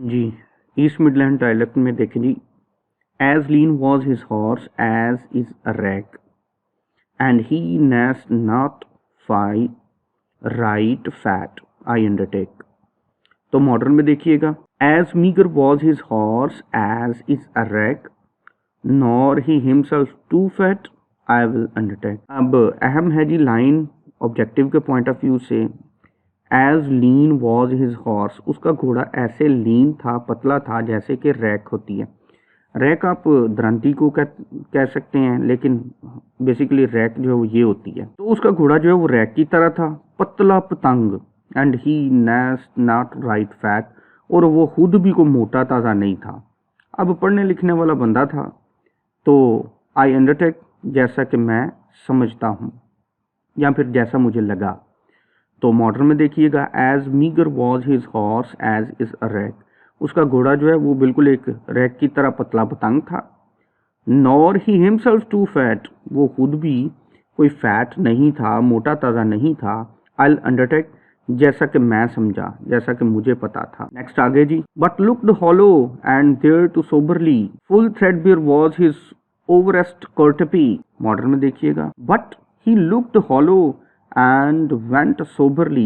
जी, East Midland dialect में देखें जी, as lean was his horse as is a rake and he nest not फाई right fat I undertake. तो modern में देखिएगा, as meagre was his horse as is a rake nor he himself too fat I will undertake. अब अहम है जी line objective के point of view से, as lean was his horse, उसका घोड़ा ऐसे लीन था, पतला था, जैसे कि रैक होती है। रैक आप द्रांति को कह सकते हैं, लेकिन बेसिकली रैक जो है वो ये होती है। तो उसका घोड़ा जो है वो रैक की तरह था, पतला पतंग, and he nest not right fat, और वो खुद भी को मोटा ताज़ा नहीं था। अब पढ़ने लिखने वाला बंदा था, तो आई अंडरटेक, जैसा कि मैं समझता हूँ या फिर जैसा मुझे लगा। तो मॉडर्न में देखिएगा, as meagre was his horse as is a rake, उसका घोड़ा जो है वो बिल्कुल एक रैक की तरह पतला पतंग था। Nor he himself too fat, वो खुद भी कोई फैट नहीं था, मोटा ताज़ा नहीं था। आई अंडरटेक, जैसा कि मैं समझा, जैसा कि मुझे पता था। नेक्स्ट आगे जी, but looked hollow and thereto soberly full threadbare was his overest courtepy. Modern में देखिएगा, but he looked hollow and went soberly.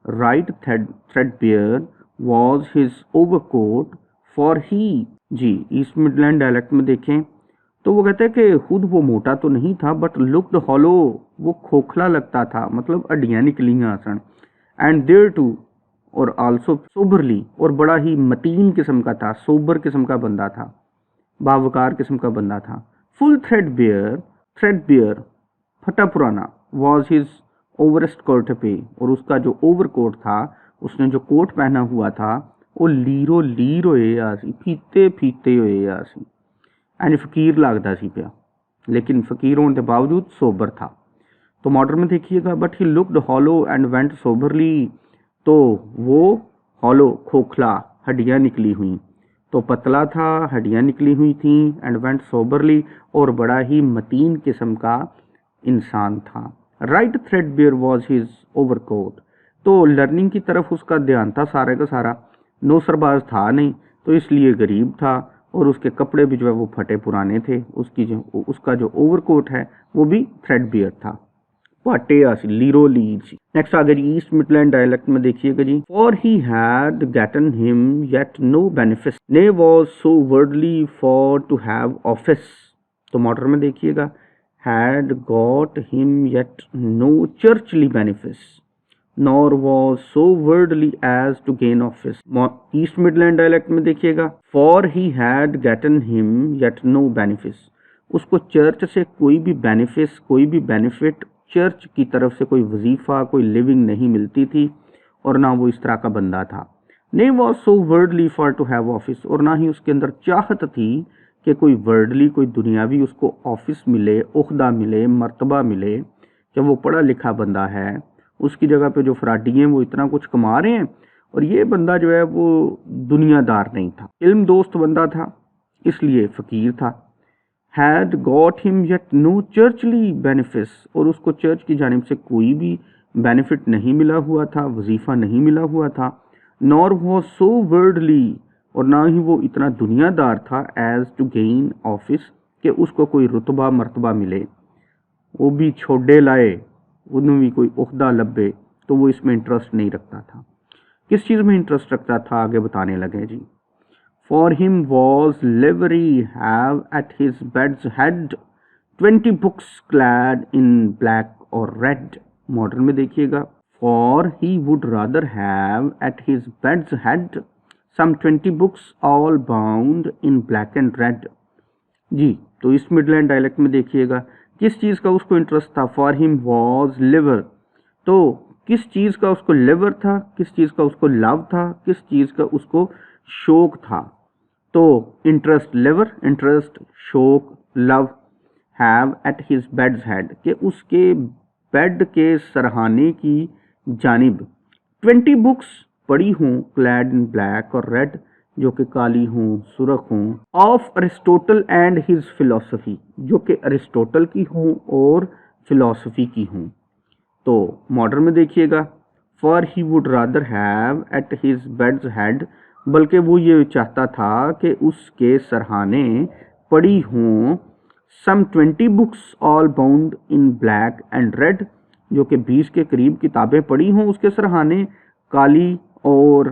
Right threadbare was his overcoat, for he जी ईस्ट मिडलैंड डायलेक्ट में देखें तो वो कहते हैं कि खुद वो मोटा तो नहीं था, बट लुक्ड हॉलो, वो खोखला लगता था, मतलब हड्डियाँ निकली आसन। एंड देयर टू, और आल्सो सोबरली, और बड़ा ही मतीन किस्म का था, सोबर किस्म का बंदा था, बावकार किस्म का बंदा था। फुल थ्रेडबेयर फटा पुराना, वॉज हिज ओवरेस्ट कोट पे, और उसका जो ओवरकोट था, उसने जो कोट पहना हुआ था, वो लीरो लीर होए आसी, फीते फीते होए आसी, एंड फकीर लगता सी पिया, लेकिन फकीर होने के बावजूद सोबर था। तो मॉडर्न में देखिएगा, but he looked hollow and went soberly, तो वो हॉलो खोखला, हड्डियाँ निकली हुई, तो पतला था, हड्डियाँ निकली हुई थी, एंड वेंट सोबरली, और बड़ा ही मतीन किस्म का इंसान था। Right threadbare was his overcoat, तो लर्निंग की तरफ उसका ध्यान था सारे का सारा, नो सरबाज था नहीं, तो इसलिए गरीब था, और उसके कपड़े भी जो है वो फटे पुराने थे, उसका जो ओवरकोट है वो भी थ्रेडबेयर था, फटे लीरो लीर। नेक्स्ट आगे जी, ईस्ट मिडलैंड डायलेक्ट में देखिएगा जी, for he had geten him yet no benefit, ने was so worldly for to have office. तो मॉडर्न में देखिएगा, had got him yet no churchly benefits, nor was so worldly as to gain office. East Midland dialect में देखिएगा, for he had gotten him yet no benefits, उसको church से कोई भी बेनिफिस, कोई भी बेनिफिट, चर्च की तरफ से कोई वजीफा, कोई लिविंग नहीं मिलती थी, और ना वो इस तरह का बंदा था। नहीं was so worldly for to have office, और ना ही उसके अंदर चाहत थी कि कोई वर्डली, कोई दुनियावी उसको ऑफिस मिले, उख्दा मिले, मर्तबा मिले, कि वो पढ़ा लिखा बंदा है, उसकी जगह पे जो फराडी हैं वो इतना कुछ कमा रहे हैं, और ये बंदा जो है वो दुनियादार नहीं था, इल्म दोस्त बंदा था, इसलिए फ़कीर था। Had got him yet no churchly benefits, और उसको चर्च की जानिब से कोई भी बेनिफिट नहीं मिला हुआ था, वजीफ़ा नहीं मिला हुआ था। नॉर वॉज सो वर्डली, और ना ही वो इतना दुनियादार था, एज टू गेन ऑफिस, कि उसको कोई रुतबा मर्तबा मिले, वो भी छोड़े लाए, उन्हें भी कोई उहदा लब्बे, तो वो इसमें इंटरेस्ट नहीं रखता था। किस चीज़ में इंटरेस्ट रखता था, आगे बताने लगे जी। For him was livery have at his beds head 20 books clad in black or red. Modern में देखिएगा, for he would rather have at his beds head some 20 books all bound in black and red। जी, तो इस Midland dialect में देखिएगा, किस चीज़ का उसको इंटरेस्ट था, फॉर हिम वॉज लिवर, तो किस चीज़ का उसको लिवर था, किस चीज़ का उसको लव था, किस चीज़ का उसको शौक था। तो इंटरेस्ट लिवर, इंटरेस्ट, शौक, love, have at his beds head, के उसके बेड के सरहाने की जानिब 20 बुक्स पड़ी हूँ, clad in black or red, जो कि काली हूँ, सुरख हूँ, of Aristotle and his philosophy, जो कि अरिस्टोटल की हूँ और फिलोसफी की हूँ। तो मॉडर्न में देखिएगा, for he would rather have at his beds head बल्कि वो ये चाहता था कि उसके सरहाने पड़ी हों some 20 books all bound in black and red, जो कि 20 के करीब किताबें पड़ी हों उसके सरहाने काली और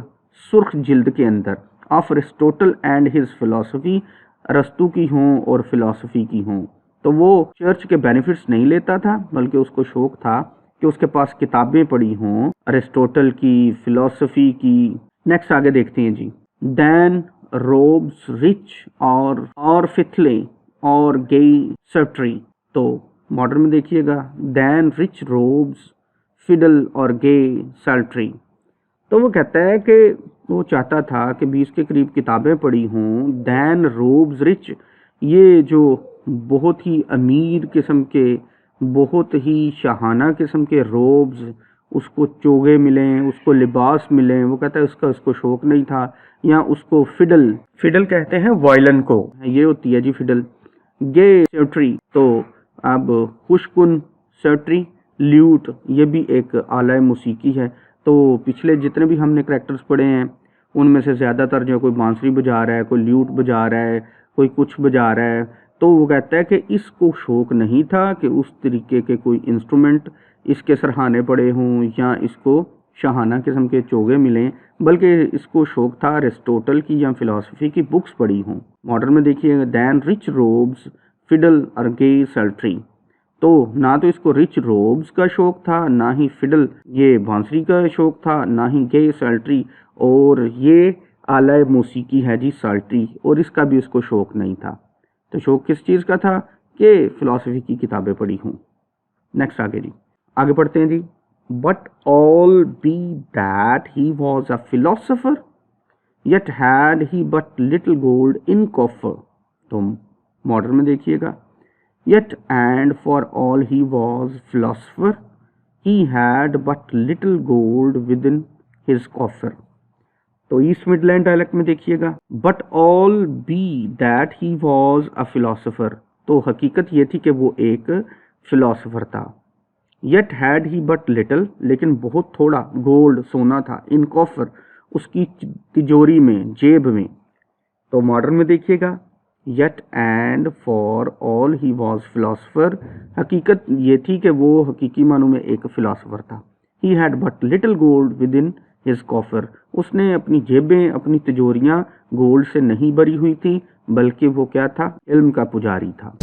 सुर्ख जिल्द के अंदर, of Aristotle and his philosophy, अरस्तु की हों और फिलॉसफी की हों। तो वो चर्च के बेनिफिट्स नहीं लेता था, बल्कि उसको शौक था कि उसके पास किताबें पड़ी हों अरिस्टोटल की, फिलॉसफी की। नेक्स्ट आगे देखते हैं जी। दैन रोब्स रिच और फिथले और गेई सर्ट्री। तो मॉडर्न में देखिएगा, दैन रिच रोब्स फिडल और गे सल्ट्री। तो वो कहता है कि वो चाहता था कि 20 के करीब किताबें पढ़ी हों, दैन रोब्स रिच, ये जो बहुत ही अमीर किस्म के, बहुत ही शाहाना किस्म के रोब्स, उसको चोगे मिलें, उसको लिबास मिलें, वो कहता है उसको शौक नहीं था। या उसको फिडल कहते हैं वायलिन को, ये होती है जी फिडल। गे सर्ट्री, तो अब खुशकुन सर्ट्री, ल्यूट, ये भी एक आला मौसीकी है। तो पिछले जितने भी हमने करैक्टर्स पढ़े हैं उनमें से ज़्यादातर जो कोई बांसुरी बजा रहा है, कोई ल्यूट बजा रहा है, कोई कुछ बजा रहा है, तो वो कहता है कि इसको शौक नहीं था कि उस तरीके के कोई इंस्ट्रूमेंट इसके सरहाने पड़े हों या इसको शाहाना किस्म के चोगे मिलें, बल्कि इसको शौक था अरिस्टोटल की या फिलॉसफी की बुक्स पढ़ी हों। मॉडर्न में देखिए, दैन रिच रोब्स फिडल और गे सल्ट्री। तो ना तो इसको रिच रोब्स का शौक था, ना ही फिडल ये बांसुरी का शौक था, ना ही गे सल्ट्री, और ये आला मौसीकी है जी सल्ट्री, और इसका भी उसको शौक नहीं था। तो शौक किस चीज़ का था कि फिलॉसफी की किताबें पढ़ी हों। नेक्स्ट आगे जी, आगे पढ़ते हैं जी। But all be that he was a philosopher yet had he but little gold in coffer. तो मॉडर्न में देखिएगा, yet and for all he was philosopher, he had but little gold within his coffer। तो east Midland dialect में देखिएगा, but all be that he was a philosopher, तो हकीकत ये थी कि वो एक फिलोसफर था। Yet had he but little, लेकिन बहुत थोड़ा गोल्ड सोना था, इन कॉफर, उसकी तिजोरी में, जेब में। तो मॉडर्न में देखिएगा, yet and for all he was philosopher, हकीकत ये थी कि वो हकीकी मानों में एक फिलोसफर था। he had but little gold within his coffer, उसने अपनी जेबें, अपनी तिजोरियां गोल्ड से नहीं भरी हुई थी, बल्कि वो क्या था, इल्म का पुजारी था।